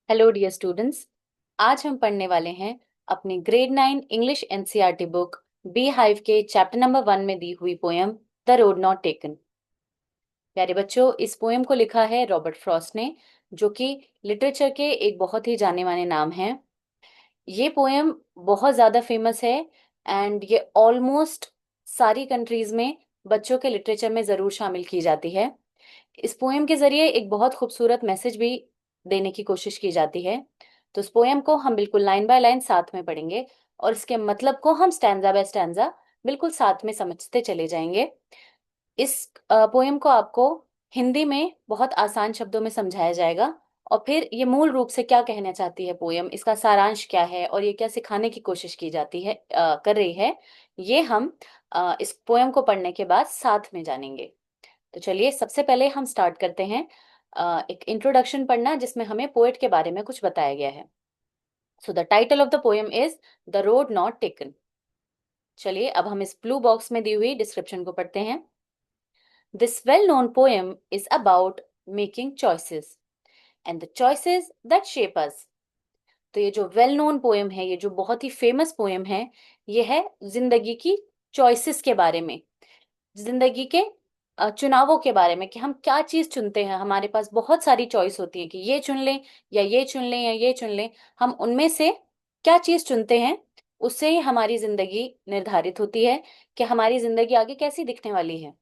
Hello dear students. आज हम पढ़ने वाले हैं अपनी grade 9 English NCERT book bee hive के चैप्टर नंबर 1 में दी हुई poem the road not taken. प्यारे बच्चों, इस पोयम को लिखा है रॉबर्ट फ्रॉस्ट ने, जो कि लिटरेचर के एक बहुत ही जाने माने नाम हैं। ये पोयम बहुत ज़्यादा फेमस है एंड ये ऑलमोस्ट सारी कंट्रीज में बच्चों के लिटरेचर में ज़रूर शामिल की जाती है। इस पोएम के जरिए एक बहुत खूबसूरत मैसेज भी देने की कोशिश की जाती है। तो इस पोएम को हम बिल्कुल लाइन बाय लाइन साथ में पढ़ेंगे और इसके मतलब को हम स्टैंजा बाय स्टैंजा बिल्कुल साथ में समझते चले जाएंगे। इस पोएम को आपको हिंदी में बहुत आसान शब्दों में समझाया जाएगा और फिर ये मूल रूप से क्या कहना चाहती है पोएम, इसका सारांश क्या है और ये क्या सिखाने की कोशिश की जाती है कर रही है, ये हम इस पोएम को पढ़ने के बाद साथ में जानेंगे। तो चलिए सबसे पहले हम स्टार्ट करते हैं एक इंट्रोडक्शन पढ़ना जिसमें हमें पोएट के बारे में कुछ बताया गया है। So the title of the poem is the road not taken. चलिए अब हम इस ब्लू बॉक्स में दी हुई डिस्क्रिप्शन को पढ़ते हैं। This well known poem is about making choices and the choices that shape us. तो ये जो वेल नोन पोएम है, ये जो बहुत ही फेमस पोएम है, ये है जिंदगी की चॉइसेस के बारे में, जिंदगी के चुनावों के बारे में कि हम क्या चीज चुनते हैं। हमारे पास बहुत सारी चॉइस होती है कि ये चुन लें या ये चुन लें या ये चुन लें। हम उनमें से क्या चीज चुनते हैं, उससे ही हमारी जिंदगी निर्धारित होती है कि हमारी जिंदगी आगे कैसी दिखने वाली है।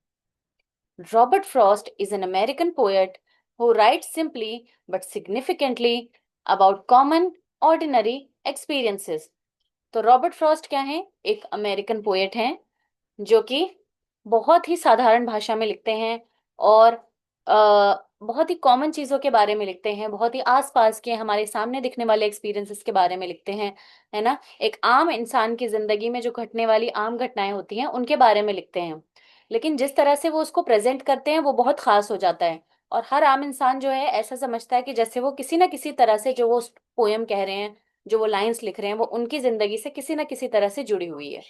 Robert Frost is an American poet who rights simply but significantly about common ordinary experiences. तो रॉबर्ट फ्रॉस्ट क्या है? एक अमेरिकन पोएट हैं जो कि बहुत ही साधारण भाषा में लिखते हैं और बहुत ही कॉमन चीजों के बारे में लिखते हैं, बहुत ही आसपास के हमारे सामने दिखने वाले एक्सपीरियंसेस के बारे में लिखते हैं, है ना। एक आम इंसान की जिंदगी में जो घटने वाली आम घटनाएं होती हैं उनके बारे में लिखते हैं, लेकिन जिस तरह से वो उसको प्रेजेंट करते हैं वो बहुत खास हो जाता है। और हर आम इंसान जो है ऐसा समझता है कि जैसे वो किसी ना किसी तरह से जो वो पोयम कह रहे हैं, जो वो लाइंस लिख रहे हैं, वो उनकी जिंदगी से किसी ना किसी तरह से जुड़ी हुई है।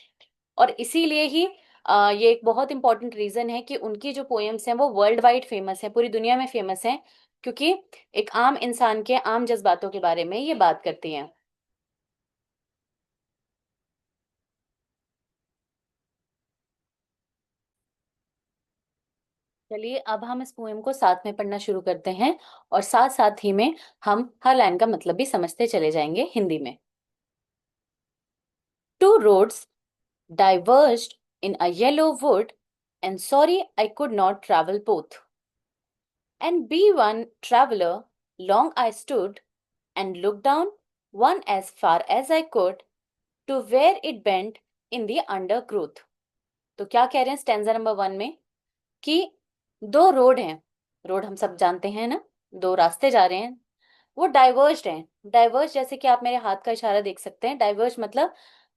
और इसीलिए ही ये एक बहुत इंपॉर्टेंट रीजन है कि उनकी जो पोएम्स हैं वो वर्ल्ड वाइड फेमस है, पूरी दुनिया में फेमस है, क्योंकि एक आम इंसान के आम जज्बातों के बारे में ये बात करती हैं। चलिए अब हम इस पोएम को साथ में पढ़ना शुरू करते हैं और साथ साथ ही में हम हर लाइन का मतलब भी समझते चले जाएंगे हिंदी में। Two roads diverged in a yellow wood, and sorry I could not travel both. And be one traveler, long I stood, and looked down one as far as I could, to where it bent in the undergrowth. तो क्या कह रहे हैं stanza number 1 में कि दो road हैं। Road हम सब जानते हैं ना, दो रास्ते जा रहे हैं, वो डाइवर्ज्ड हैं। डाइवर्ज जैसे कि आप मेरे हाथ का इशारा देख सकते हैं, डाइवर्ज मतलब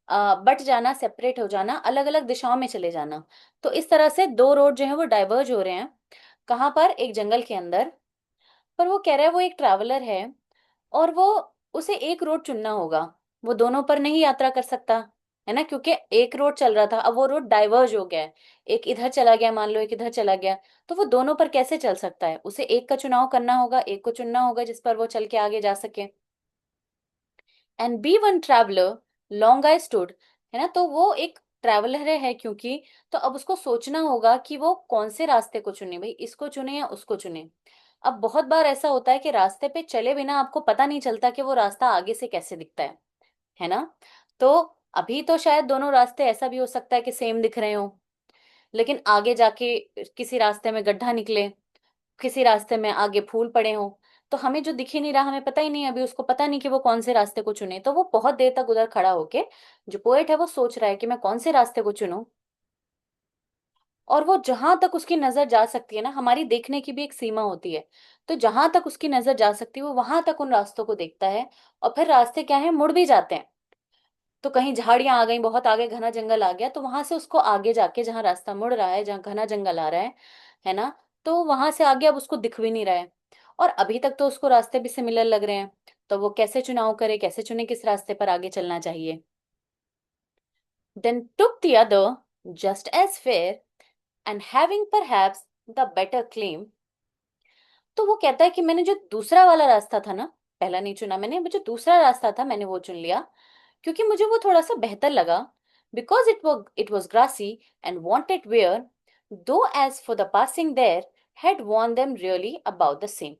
बट जाना, सेपरेट हो जाना, अलग अलग दिशाओं में चले जाना। तो इस तरह से दो रोड जो है वो डाइवर्ज हो रहे हैं। कहाँ पर? एक जंगल के अंदर। पर वो कह रहा है वो एक ट्रैवलर है और वो उसे एक रोड चुनना होगा, वो दोनों पर नहीं यात्रा कर सकता, है ना, क्योंकि एक रोड चल रहा था, अब वो रोड डाइवर्ज हो गया है, एक इधर चला गया, मान लो एक इधर चला गया, तो वो दोनों पर कैसे चल सकता है? उसे एक का चुनाव करना होगा, एक को चुनना होगा जिस पर वो चल के आगे जा सके। And be one traveller long I stood, है ना, तो वो एक ट्रैवलर है क्योंकि, तो अब उसको सोचना होगा कि वो कौन से रास्ते को चुने, भाई इसको चुने या उसको चुने। अब बहुत बार ऐसा होता है कि रास्ते पे चले बिना आपको पता नहीं चलता कि वो रास्ता आगे से कैसे दिखता है ना। तो अभी तो शायद दोनों रास्ते ऐसा भी हो सकता है कि सेम दिख रहे हो, लेकिन आगे जाके किसी रास्ते में गड्ढा निकले, किसी रास्ते में आगे फूल पड़े हों, तो हमें जो दिख ही नहीं रहा, हमें पता ही नहीं, अभी उसको पता नहीं कि वो कौन से रास्ते को चुने, तो वो बहुत देर तक उधर खड़ा होके, जो पोएट है वो सोच रहा है कि मैं कौन से रास्ते को चुनूं। और वो जहां तक उसकी नजर जा सकती है ना, हमारी देखने की भी एक सीमा होती है, तो जहां तक उसकी नजर जा सकती है वो वहां तक उन रास्तों को देखता है। और फिर रास्ते क्या है, मुड़ भी जाते हैं। तो कहीं झाड़ियां आ गई, बहुत आगे घना जंगल आ गया, तो वहां से उसको आगे जाके जहां रास्ता मुड़ रहा है, जहां घना जंगल आ रहा है ना, तो वहां से आगे अब उसको दिख भी नहीं रहा है। और अभी तक तो उसको रास्ते भी सिमिलर लग रहे हैं, तो वो कैसे चुनाव करे, कैसे चुने किस रास्ते पर आगे चलना चाहिए। Then took the other just as fair and having perhaps the better claim। तो वो कहता है कि मैंने जो दूसरा वाला रास्ता था ना, पहला नहीं चुना मैंने, जो दूसरा रास्ता था मैंने वो चुन लिया, क्योंकि मुझे वो थोड़ा सा बेहतर लगा। Because it was grassy and wanted wear, though as for the passing there had worn them really about the same.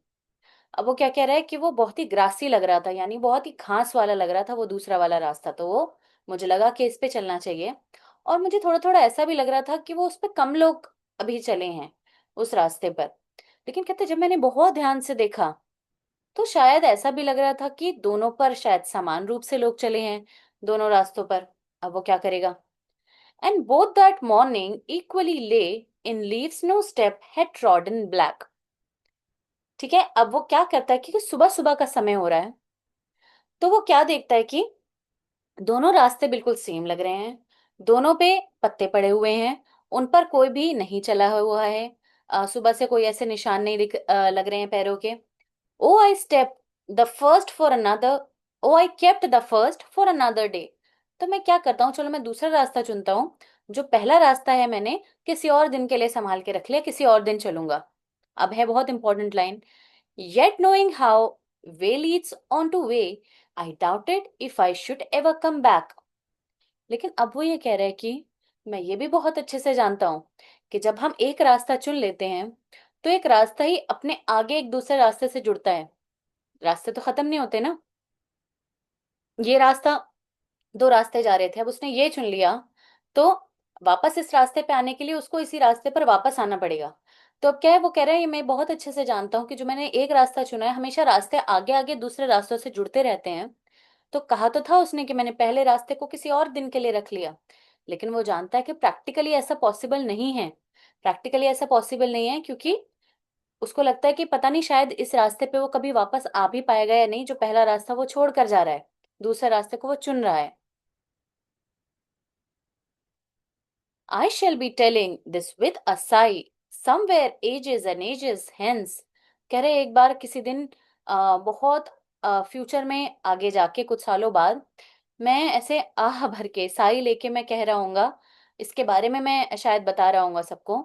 अब वो क्या कह रहा है कि वो बहुत ही ग्रासी लग रहा था, यानी बहुत ही घास वाला लग रहा था वो दूसरा वाला रास्ता, तो वो मुझे लगा कि इस पे चलना चाहिए। और मुझे थोड़ा थोड़ा ऐसा भी लग रहा था कि वो उस पे कम लोग अभी चले हैं उस रास्ते पर। लेकिन कहते जब मैंने बहुत ध्यान से देखा तो शायद ऐसा भी लग रहा था कि दोनों पर शायद समान रूप से लोग चले हैं, दोनों रास्तों पर। अब वो क्या करेगा? And both that morning equally lay in leaves no step had trodden black. ठीक है, अब वो क्या करता है कि सुबह सुबह का समय हो रहा है, तो वो क्या देखता है कि दोनों रास्ते बिल्कुल सेम लग रहे हैं, दोनों पे पत्ते पड़े हुए हैं, उन पर कोई भी नहीं चला हुआ है। सुबह से कोई ऐसे निशान नहीं लग रहे हैं पैरों के। Oh I step the first for another, oh I kept the first for another day. तो मैं क्या करता हूँ, चलो मैं दूसरा रास्ता चुनता हूँ। जो पहला रास्ता है मैंने किसी और दिन के लिए संभाल के रख लिया, किसी और दिन चलूंगा। अब है बहुत important line, yet knowing how way leads on to way, I doubted if I should ever come back। लेकिन अब वो ये कह रहे हैं कि मैं ये भी बहुत अच्छे से जानता हूं कि जब हम एक रास्ता चुन लेते हैं तो एक रास्ता ही अपने आगे एक दूसरे रास्ते से जुड़ता है, रास्ते तो खत्म नहीं होते ना। ये रास्ता, दो रास्ते जा रहे थे, अब उसने ये चुन लिया, तो वापस इस रास्ते पे आने के लिए उसको इसी रास्ते पर वापस आना पड़ेगा। तो अब क्या है, वो कह रहा है ये मैं बहुत अच्छे से जानता हूँ कि जो मैंने एक रास्ता चुना है हमेशा रास्ते आगे आगे दूसरे रास्तों से जुड़ते रहते हैं। तो कहा तो था उसने कि मैंने पहले रास्ते को किसी और दिन के लिए रख लिया, लेकिन वो जानता है कि प्रैक्टिकली ऐसा पॉसिबल नहीं है। प्रैक्टिकली ऐसा पॉसिबल नहीं है क्योंकि उसको लगता है कि पता नहीं शायद इस रास्ते पे वो कभी वापस आ भी पाएगा या नहीं, जो पहला रास्ता वो छोड़ कर जा रहा है, दूसरे रास्ते को वो चुन रहा है। I shall be telling this with a sigh, somewhere ages and ages hence। कह रहे एक बार किसी दिन बहुत फ्यूचर में आगे जाके कुछ सालों बाद मैं ऐसे आह भर के साई लेके मैं कह रहा हूँगा, इसके बारे में मैं शायद बता रहा हूँगा सबको।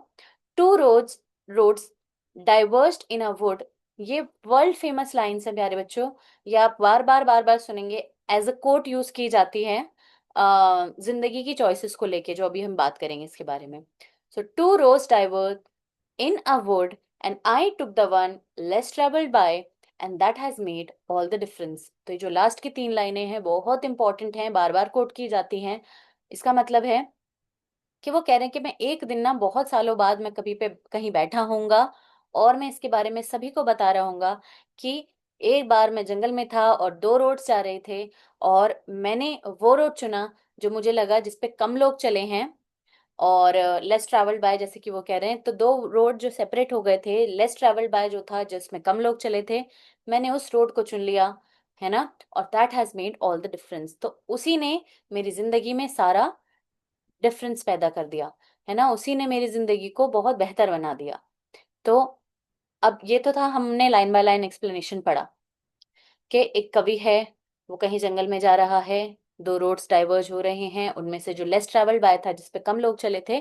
Two roads diverged in a wood, ये वर्ल्ड फेमस लाइन्स है प्यारे बच्चों। ये आप बार बार सुनेंगे, एज अ कोट यूज की जाती है जिंदगी की चॉइसेस को लेके, जो अभी हम बात करेंगे इसके बारे में। So two roads diverged in a wood and I took the one less travelled by and that has made all the difference. तो ये जो लास्ट की तीन लाइनें हैं बहुत इंपॉर्टेंट हैं, बार बार कोट की जाती हैं। इसका मतलब है कि वो कह रहे हैं कि मैं एक दिन ना बहुत सालों बाद मैं कभी पे कहीं बैठा होऊंगा और मैं इसके बारे में सभी को बता रहा हूंगा कि एक बार मैं जंगल में था और दो रोड्स जा रहे थे और मैंने वो रोड चुना जो मुझे लगा जिसपे कम लोग चले हैं, और लेस ट्रैवल्ड बाय, जैसे कि वो कह रहे हैं, तो दो रोड जो सेपरेट हो गए थे, लेस ट्रैवल्ड बाय जो था जिसमें कम लोग चले थे, मैंने उस रोड को चुन लिया, है ना। और that has made all the difference, तो उसी ने मेरी जिंदगी में सारा डिफरेंस पैदा कर दिया, है ना, उसी ने मेरी जिंदगी को बहुत बेहतर बना दिया। तो अब ये तो था, हमने लाइन बाय लाइन एक्सप्लेनेशन पढ़ा कि एक कवि है, वो कहीं जंगल में जा रहा है, दो रोड्स डाइवर्ज हो रहे हैं, उनमें से जो लेस ट्रैवल्ड बाय था जिसपे कम लोग चले थे,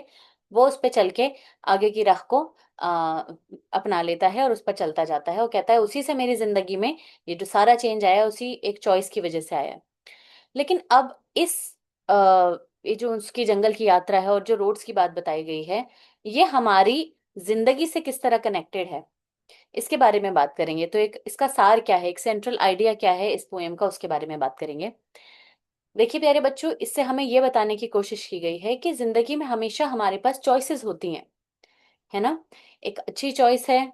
वो उस पे चल के आगे की राह को अपना लेता है और उस पर चलता जाता है। वो कहता है उसी से मेरी जिंदगी में ये जो सारा चेंज आया उसी एक चॉइस की वजह से आया है। लेकिन अब इस ये जो उसकी जंगल की यात्रा है और जो रोड्स की बात बताई गई है, ये हमारी जिंदगी से किस तरह कनेक्टेड है, इसके बारे में बात करेंगे। तो एक इसका सार क्या है, एक सेंट्रल आइडिया क्या है इस पोएम का, उसके बारे में बात करेंगे। देखिए प्यारे बच्चों, इससे हमें ये बताने की कोशिश की गई है कि जिंदगी में हमेशा हमारे पास चॉइसेस होती हैं, है ना। एक अच्छी चॉइस है,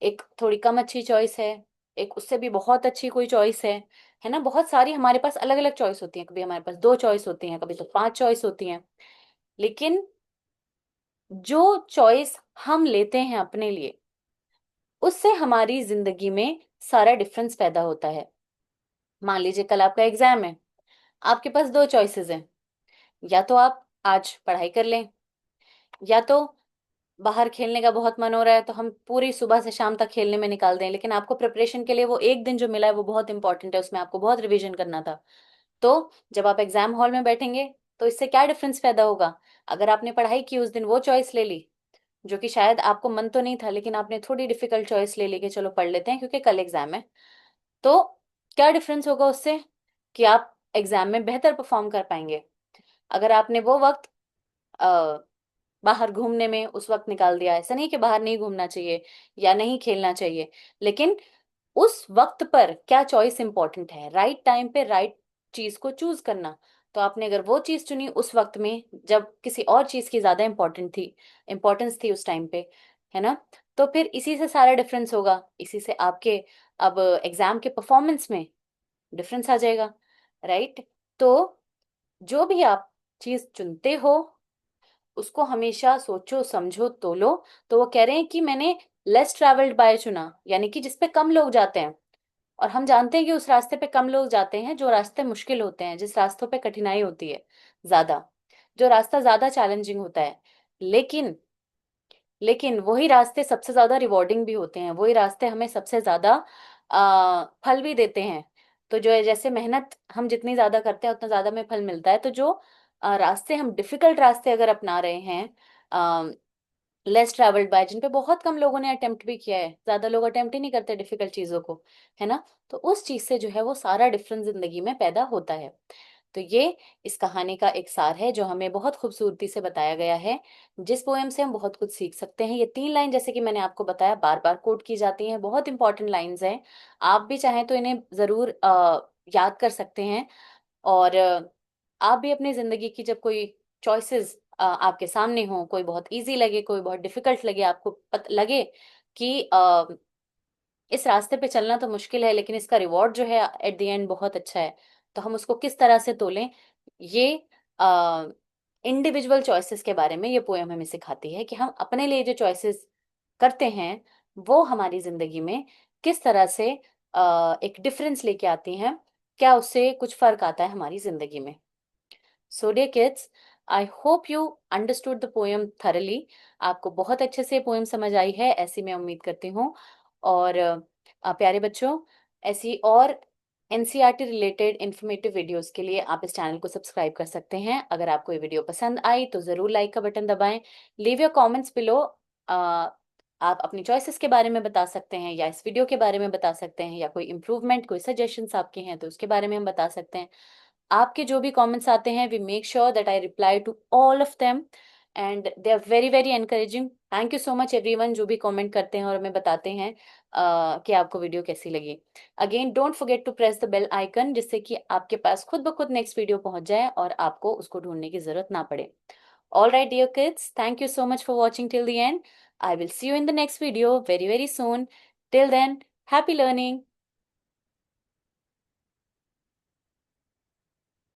एक थोड़ी कम अच्छी चॉइस है, एक उससे भी बहुत अच्छी कोई चॉइस है ना। बहुत सारी हमारे पास अलग अलग चॉइस होती हैं, कभी हमारे पास दो चॉइस होती हैं, कभी तो पांच चॉइस होती हैं। लेकिन जो चॉइस हम लेते हैं अपने लिए, उससे हमारी जिंदगी में सारा डिफरेंस पैदा होता है। मान लीजिए कल आपका एग्जाम है, आपके पास दो चॉइसेस हैं, या तो आप आज पढ़ाई कर लें, या तो बाहर खेलने का बहुत मन हो रहा है तो हम पूरी सुबह से शाम तक खेलने में निकाल दें, लेकिन आपको प्रिपरेशन के लिए वो एक दिन जो मिला है वो बहुत इंपॉर्टेंट है, उसमें आपको बहुत रिवीजन करना था। तो जब आप एग्जाम हॉल में बैठेंगे तो इससे क्या डिफरेंस पैदा होगा? अगर आपने पढ़ाई की उस दिन, वो चॉइस ले ली जो कि शायद आपको मन तो नहीं था, लेकिन आपने थोड़ी डिफिकल्ट चॉइस ले ली कि चलो पढ़ लेते हैं क्योंकि कल एग्जाम है, तो क्या डिफरेंस होगा उससे? कि आप एग्जाम में बेहतर परफॉर्म कर पाएंगे। अगर आपने वो वक्त बाहर घूमने में उस वक्त निकाल दिया, ऐसा नहीं कि बाहर नहीं घूमना चाहिए या नहीं खेलना चाहिए, लेकिन उस वक्त पर क्या चॉइस इंपॉर्टेंट है, राइट टाइम पे राइट चीज को चूज करना। तो आपने अगर वो चीज चुनी उस वक्त में जब किसी और चीज की ज्यादा इंपॉर्टेंस थी उस टाइम पे, है ना, तो फिर इसी से सारा डिफरेंस होगा, इसी से आपके अब एग्जाम के परफॉर्मेंस में डिफरेंस आ जाएगा, राइट। तो जो भी आप चीज चुनते हो उसको हमेशा सोचो समझो तोलो। तो वो कह रहे हैं कि मैंने लेस ट्रैवल्ड बाय चुना, यानी कि जिसपे कम लोग जाते हैं। और हम जानते हैं कि उस रास्ते पे कम लोग जाते हैं जो रास्ते मुश्किल होते हैं, जिस रास्तों पे कठिनाई होती है ज्यादा, जो रास्ता ज्यादा चैलेंजिंग होता है। लेकिन लेकिन वही रास्ते सबसे ज्यादा रिवॉर्डिंग भी होते हैं, वही रास्ते हमें सबसे ज्यादा फल भी देते हैं। तो जो है, जैसे मेहनत हम जितनी ज्यादा करते हैं उतना ज्यादा हमें फल मिलता है। तो जो रास्ते हम डिफिकल्ट रास्ते अगर अपना रहे हैं, लेस ट्रैवल्ड बाय, जिन पे बहुत कम लोगों ने अटेम्प्ट भी किया है, ज्यादा लोग अटेम्प्ट ही नहीं करते डिफिकल्ट चीजों को, है ना, तो उस चीज से जो है वो सारा डिफरेंस जिंदगी में पैदा होता है। तो ये इस कहानी का एक सार है जो हमें बहुत खूबसूरती से बताया गया है, जिस पोएम से हम बहुत कुछ सीख सकते हैं। ये 3 लाइन, जैसे कि मैंने आपको बताया, बार बार कोट की जाती हैं, बहुत इंपॉर्टेंट लाइंस हैं। आप भी चाहें तो इन्हें जरूर याद कर सकते हैं। और आप भी अपनी जिंदगी की जब कोई चॉइसेस आपके सामने हो, कोई बहुत इजी लगे, कोई बहुत डिफिकल्ट लगे, आपको लगे कि इस रास्ते पे चलना तो मुश्किल है लेकिन इसका रिवॉर्ड जो है एट द एंड बहुत अच्छा है, तो हम उसको किस तरह से तोलें, ये इंडिविजुअल चॉइसेस के बारे में ये पोयम हमें सिखाती है कि हम अपने लिए जो चॉइसेस करते हैं वो हमारी जिंदगी में किस तरह से एक डिफरेंस लेके आती हैं, क्या उससे कुछ फर्क आता है हमारी जिंदगी में। So dear kids, I hope you understood the poem thoroughly. आपको बहुत अच्छे से पोएम समझ आई है, ऐसी मैं उम्मीद करती हूँ। और प्यारे बच्चों, ऐसी और एनसीईआरटी रिलेटेड इंफॉर्मेटिव वीडियोस के लिए आप इस चैनल को सब्सक्राइब कर सकते हैं। अगर आपको ये वीडियो पसंद आई तो ज़रूर लाइक का बटन दबाएं। Leave your comments below. आप अपनी चॉइसेस के बारे में बता सकते हैं या इस वीडियो के बारे में बता सकते हैं, या कोई इम्प्रूवमेंट, कोई सजेशंस आपके हैं तो उसके बारे में हम बता सकते हैं। आपके जो भी कमेंट्स आते हैं, we make sure that I reply to all of them, and they are very very encouraging. Thank you so much everyone जो भी कमेंट करते हैं और हमें बताते हैं कि आपको वीडियो कैसी लगी। Again don't forget to press the bell icon, जिससे कि आपके पास खुद ब खुद नेक्स्ट वीडियो पहुंच जाए और आपको उसको ढूंढने की जरूरत ना पड़े। All right dear kids, thank you so much for watching till the end. I will see you in the next video very, very soon. Till then, happy learning.